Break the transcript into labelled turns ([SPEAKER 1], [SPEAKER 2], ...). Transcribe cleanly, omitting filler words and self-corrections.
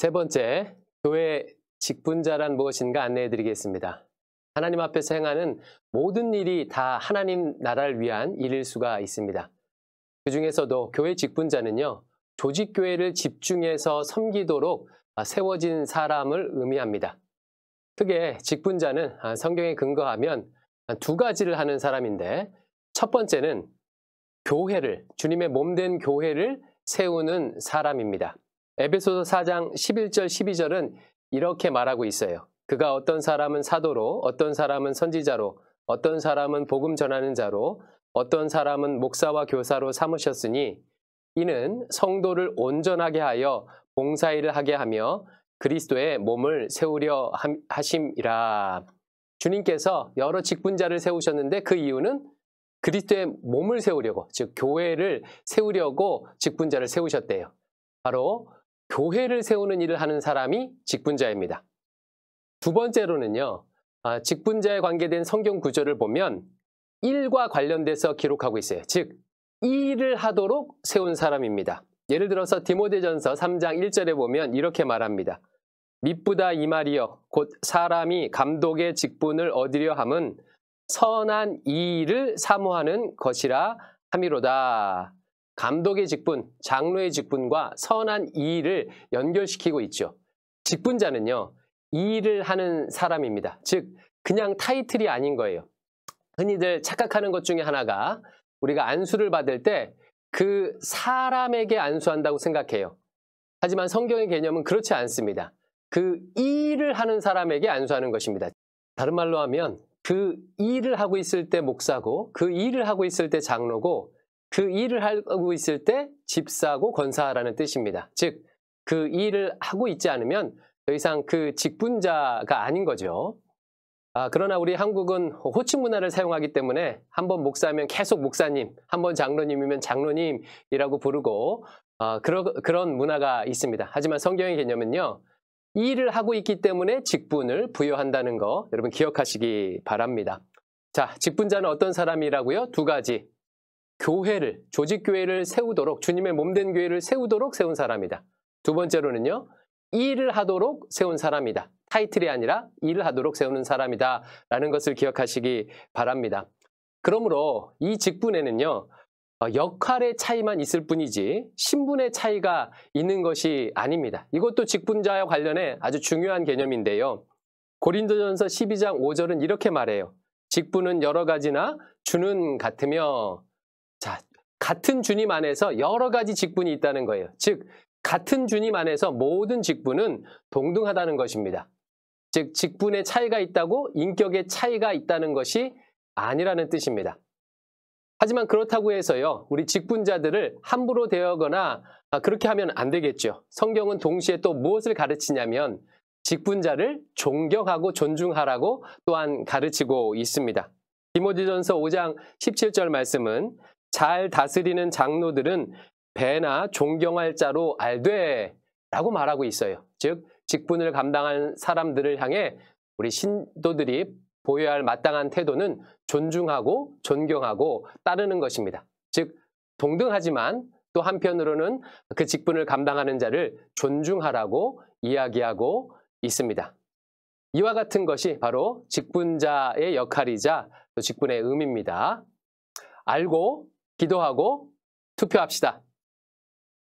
[SPEAKER 1] 세 번째, 교회 직분자란 무엇인가 안내해 드리겠습니다. 하나님 앞에서 행하는 모든 일이 다 하나님 나라를 위한 일일 수가 있습니다. 그 중에서도 교회 직분자는요, 조직교회를 집중해서 섬기도록 세워진 사람을 의미합니다. 크게 직분자는 성경에 근거하면 두 가지를 하는 사람인데, 첫 번째는 교회를, 주님의 몸된 교회를 세우는 사람입니다. 에베소서 4장 11절 12절은 이렇게 말하고 있어요. 그가 어떤 사람은 사도로, 어떤 사람은 선지자로, 어떤 사람은 복음 전하는 자로, 어떤 사람은 목사와 교사로 삼으셨으니 이는 성도를 온전하게 하여 봉사일을 하게 하며 그리스도의 몸을 세우려 하심이라. 주님께서 여러 직분자를 세우셨는데 그 이유는 그리스도의 몸을 세우려고, 즉 교회를 세우려고 직분자를 세우셨대요. 바로 교회를 세우는 일을 하는 사람이 직분자입니다. 두 번째로는요, 직분자에 관계된 성경 구절을 보면 일과 관련돼서 기록하고 있어요. 즉, 일을 하도록 세운 사람입니다. 예를 들어서 디모데전서 3장 1절에 보면 이렇게 말합니다. 미쁘다 이 말이여 곧 사람이 감독의 직분을 얻으려 함은 선한 이 일을 사모하는 것이라 함이로다. 감독의 직분, 장로의 직분과 선한 이 일을 연결시키고 있죠. 직분자는요, 이 일을 하는 사람입니다. 즉, 그냥 타이틀이 아닌 거예요. 흔히들 착각하는 것 중에 하나가 우리가 안수를 받을 때 그 사람에게 안수한다고 생각해요. 하지만 성경의 개념은 그렇지 않습니다. 그 일을 하는 사람에게 안수하는 것입니다. 다른 말로 하면 그 일을 하고 있을 때 목사고, 그 일을 하고 있을 때 장로고, 그 일을 하고 있을 때 집사고 권사라는 뜻입니다. 즉, 그 일을 하고 있지 않으면 더 이상 그 직분자가 아닌 거죠. 그러나 우리 한국은 호칭 문화를 사용하기 때문에 한번 목사면 계속 목사님, 한번 장로님이면 장로님이라고 부르고 그런 문화가 있습니다. 하지만 성경의 개념은요, 이 일을 하고 있기 때문에 직분을 부여한다는 거 여러분 기억하시기 바랍니다. 자, 직분자는 어떤 사람이라고요? 두 가지. 교회를, 조직교회를 세우도록, 주님의 몸된 교회를 세우도록 세운 사람이다. 두 번째로는요, 일을 하도록 세운 사람이다. 타이틀이 아니라 일을 하도록 세우는 사람이다 라는 것을 기억하시기 바랍니다. 그러므로 이 직분에는요, 역할의 차이만 있을 뿐이지 신분의 차이가 있는 것이 아닙니다. 이것도 직분자와 관련해 아주 중요한 개념인데요. 고린도전서 12장 5절은 이렇게 말해요. 직분은 여러 가지나 주는 같으며. 자, 같은 주님 안에서 여러 가지 직분이 있다는 거예요. 즉, 같은 주님 안에서 모든 직분은 동등하다는 것입니다. 즉, 직분의 차이가 있다고 인격의 차이가 있다는 것이 아니라는 뜻입니다. 하지만 그렇다고 해서요, 우리 직분자들을 함부로 대하거나 그렇게 하면 안 되겠죠. 성경은 동시에 또 무엇을 가르치냐면 직분자를 존경하고 존중하라고 또한 가르치고 있습니다. 디모데전서 5장 17절 말씀은 잘 다스리는 장로들은 배나 존경할 자로 알되 라고 말하고 있어요. 즉, 직분을 감당한 사람들을 향해 우리 신도들이 보여야 할 마땅한 태도는 존중하고 존경하고 따르는 것입니다. 즉, 동등하지만 또 한편으로는 그 직분을 감당하는 자를 존중하라고 이야기하고 있습니다. 이와 같은 것이 바로 직분자의 역할이자 또 직분의 의미입니다. 알고 기도하고 투표합시다.